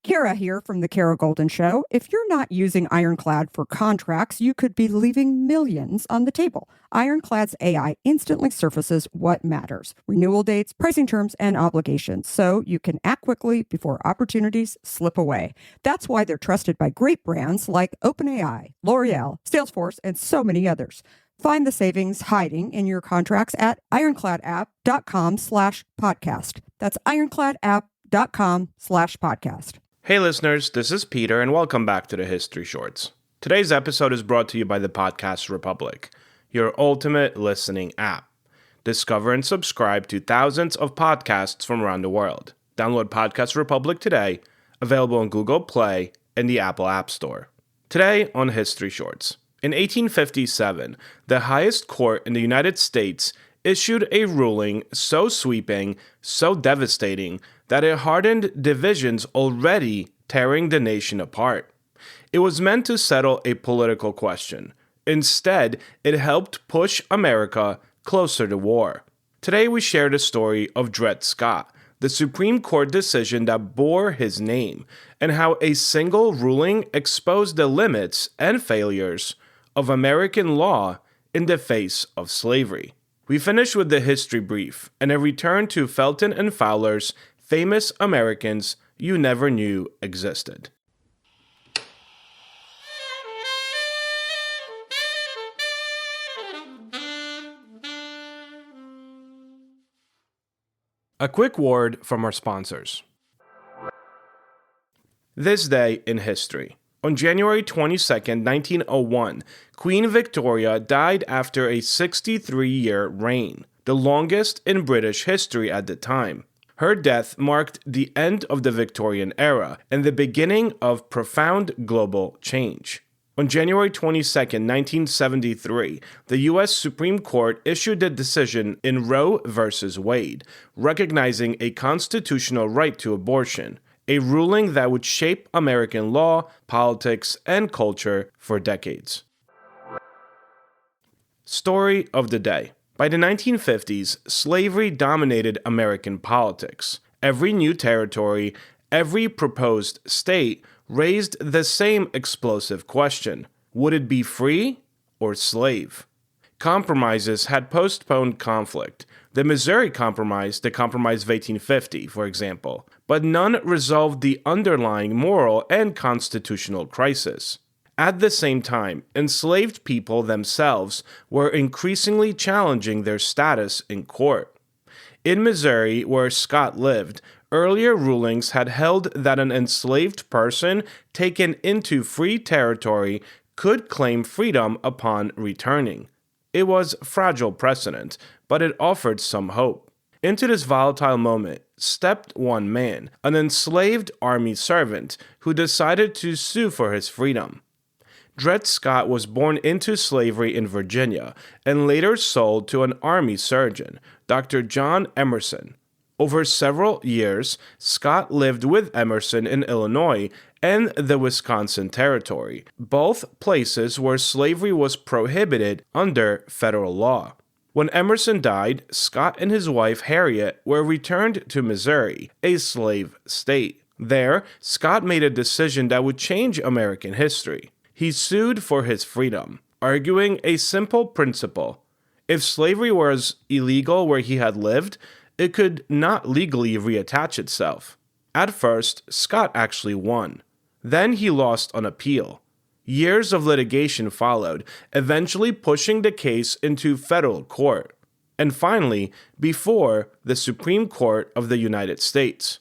Kara here from The Kara Golden Show. If you're not using Ironclad for contracts, you could be leaving millions on the table. Ironclad's AI instantly surfaces what matters: renewal dates, pricing terms, and obligations, so you can act quickly before opportunities slip away. That's why they're trusted by great brands like OpenAI, L'Oreal, Salesforce, and so many others. Find the savings hiding in your contracts at ironcladapp.com/podcast. That's ironcladapp.com/podcast. Hey listeners, this is Peter and welcome back to the History Shorts. Today's episode is brought to you by the Podcast Republic, your ultimate listening app. Discover and subscribe to thousands of podcasts from around the world. Download Podcast Republic today, available on Google Play and the Apple App Store. Today on History Shorts. In 1857, the highest court in the United States issued a ruling so sweeping, so devastating, that it hardened divisions already tearing the nation apart. It was meant to settle a political question. Instead, it helped push America closer to war. Today we share the story of Dred Scott, the Supreme Court decision that bore his name, and how a single ruling exposed the limits and failures of American law in the face of slavery. We finish with the history brief and a return to Felton and Fowler's famous Americans you never knew existed. A quick word from our sponsors. This day in history. On January 22, 1901, Queen Victoria died after a 63-year reign, the longest in British history at the time. Her death marked the end of the Victorian era and the beginning of profound global change. On January 22, 1973, the U.S. Supreme Court issued a decision in Roe v. Wade, recognizing a constitutional right to abortion, a ruling that would shape American law, politics, and culture for decades. Story of the day. By the 1950s, slavery dominated American politics. Every new territory, every proposed state raised the same explosive question: would it be free or slave? Compromises had postponed conflict. The Missouri Compromise, the Compromise of 1850, for example, but none resolved the underlying moral and constitutional crisis. At the same time, enslaved people themselves were increasingly challenging their status in court. In Missouri, where Scott lived, earlier rulings had held that an enslaved person taken into free territory could claim freedom upon returning. It was fragile precedent, but it offered some hope. Into this volatile moment stepped one man, an enslaved army servant who decided to sue for his freedom. Dred Scott was born into slavery in Virginia and later sold to an army surgeon, Dr. John Emerson. Over several years, Scott lived with Emerson in Illinois and the Wisconsin Territory, both places where slavery was prohibited under federal law. When Emerson died, Scott and his wife Harriet were returned to Missouri, a slave state. There, Scott made a decision that would change American history. He sued for his freedom, arguing a simple principle: if slavery was illegal where he had lived, it could not legally reattach itself. At first, Scott actually won. Then he lost on appeal. Years of litigation followed, eventually pushing the case into federal court, and finally, before the Supreme Court of the United States.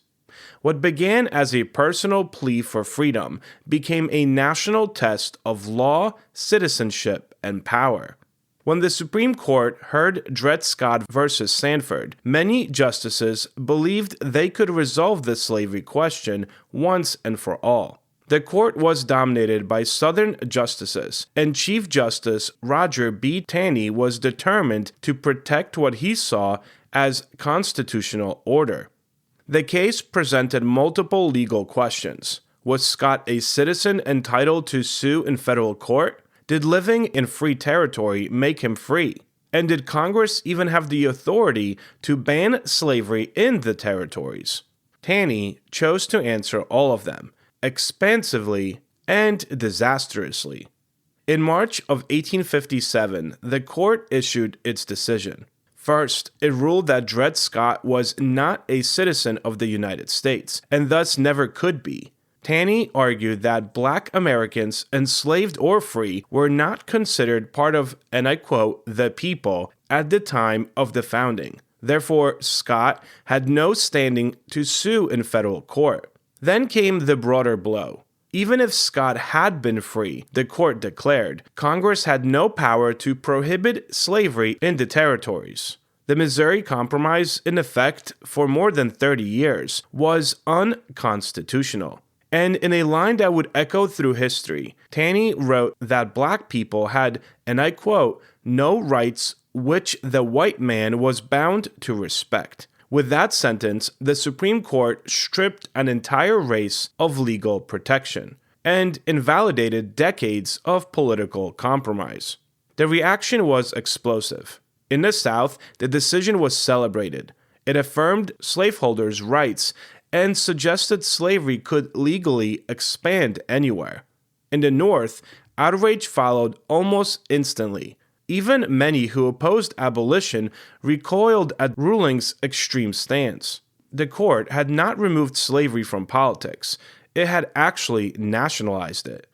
What began as a personal plea for freedom became a national test of law, citizenship, and power. When the Supreme Court heard Dred Scott versus Sandford, many justices believed they could resolve the slavery question once and for all. The court was dominated by Southern justices, and Chief Justice Roger B. Taney was determined to protect what he saw as constitutional order. The case presented multiple legal questions. Was Scott a citizen entitled to sue in federal court? Did living in free territory make him free? And did Congress even have the authority to ban slavery in the territories? Taney chose to answer all of them, expansively and disastrously. In March of 1857, the court issued its decision. First, it ruled that Dred Scott was not a citizen of the United States, and thus never could be. Taney argued that Black Americans, enslaved or free, were not considered part of, and I quote, the people at the time of the founding. Therefore, Scott had no standing to sue in federal court. Then came the broader blow. Even if Scott had been free, the court declared, Congress had no power to prohibit slavery in the territories. The Missouri Compromise, in effect for more than 30 years, was unconstitutional. And in a line that would echo through history, Taney wrote that Black people had, and I quote, no rights which the white man was bound to respect. With that sentence, the Supreme Court stripped an entire race of legal protection and invalidated decades of political compromise. The reaction was explosive. In the South, the decision was celebrated. It affirmed slaveholders' rights and suggested slavery could legally expand anywhere. In the North, outrage followed almost instantly. Even many who opposed abolition recoiled at ruling's extreme stance. The court had not removed slavery from politics. It had actually nationalized it.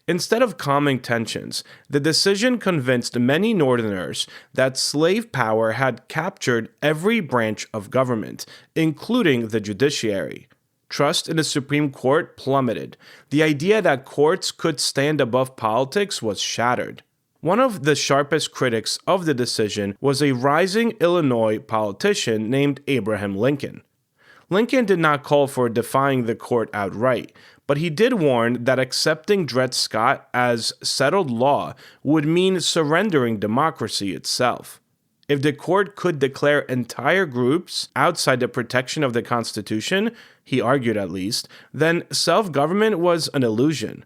Instead of calming tensions, the decision convinced many Northerners that slave power had captured every branch of government, including the judiciary. Trust in the Supreme Court plummeted. The idea that courts could stand above politics was shattered. One of the sharpest critics of the decision was a rising Illinois politician named Abraham Lincoln. Lincoln did not call for defying the court outright, but he did warn that accepting Dred Scott as settled law would mean surrendering democracy itself. If the court could declare entire groups outside the protection of the Constitution, he argued at least, then self-government was an illusion.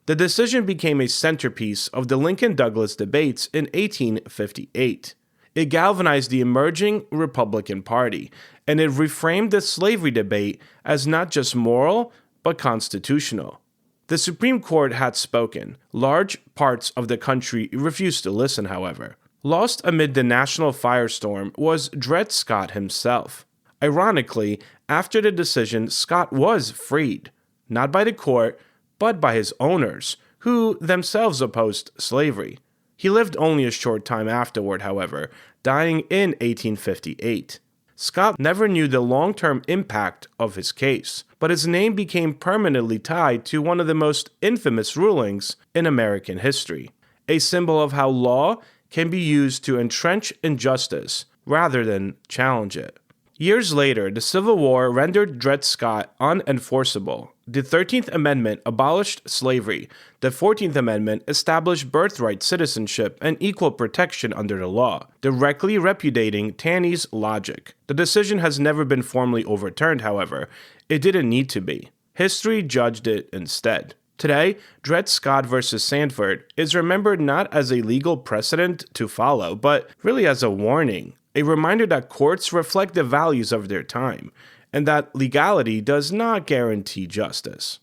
The decision became a centerpiece of the Lincoln-Douglas debates in 1858. It galvanized the emerging Republican Party, and it reframed the slavery debate as not just moral, but constitutional. The Supreme Court had spoken. Large parts of the country refused to listen, however. Lost amid the national firestorm was Dred Scott himself. Ironically, after the decision, Scott was freed, not by the court, but by his owners, who themselves opposed slavery. He lived only a short time afterward, however, dying in 1858. Scott never knew the long-term impact of his case, but his name became permanently tied to one of the most infamous rulings in American history, a symbol of how law can be used to entrench injustice rather than challenge it. Years later, the Civil War rendered Dred Scott unenforceable. The 13th Amendment abolished slavery. The 14th Amendment established birthright citizenship and equal protection under the law, directly repudiating Taney's logic. The decision has never been formally overturned, however. It didn't need to be. History judged it instead. Today, Dred Scott versus Sandford is remembered not as a legal precedent to follow, but really as a warning. A reminder that courts reflect the values of their time, and that legality does not guarantee justice.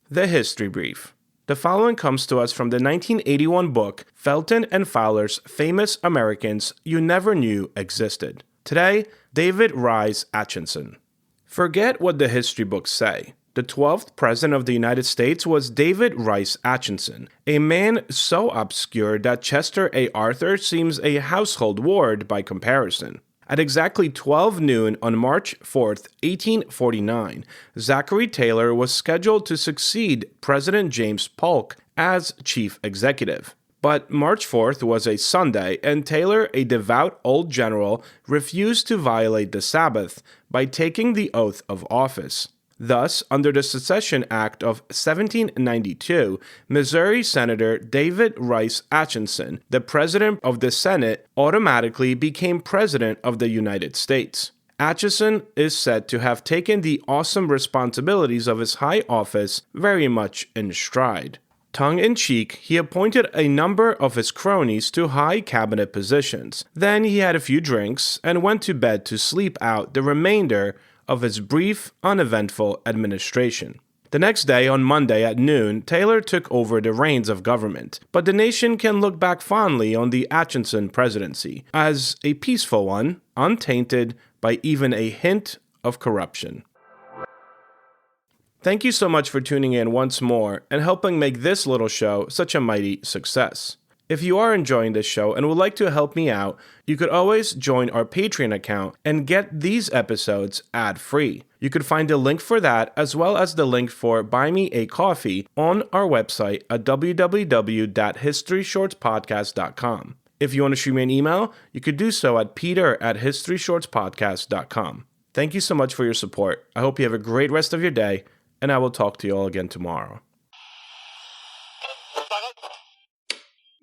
The History Brief. The following comes to us from the 1981 book, Felton and Fowler's Famous Americans You Never Knew Existed. Today, David Rice Atchison. Forget what the history books say. The 12th President of the United States was David Rice Atchison, a man so obscure that Chester A. Arthur seems a household word by comparison. At exactly 12 noon on March 4, 1849, Zachary Taylor was scheduled to succeed President James Polk as chief executive. But March 4th was a Sunday, and Taylor, a devout old general, refused to violate the Sabbath by taking the oath of office. Thus, under the Secession Act of 1792, Missouri Senator David Rice Atchison, the President of the Senate, automatically became President of the United States. Atchison is said to have taken the awesome responsibilities of his high office very much in stride. Tongue-in-cheek, he appointed a number of his cronies to high cabinet positions. Then he had a few drinks and went to bed to sleep out the remainder of his brief, uneventful administration. The next day, on Monday at noon, Taylor took over the reins of government, but the nation can look back fondly on the Atchison presidency as a peaceful one, untainted by even a hint of corruption. Thank you so much for tuning in once more and helping make this little show such a mighty success. If you are enjoying this show and would like to help me out, you could always join our Patreon account and get these episodes ad-free. You could find a link for that as well as the link for Buy Me a Coffee on our website at www.historyshortspodcast.com. If you want to shoot me an email, you could do so at peter@historyshortspodcast.com. Thank you so much for your support. I hope you have a great rest of your day, and I will talk to you all again tomorrow.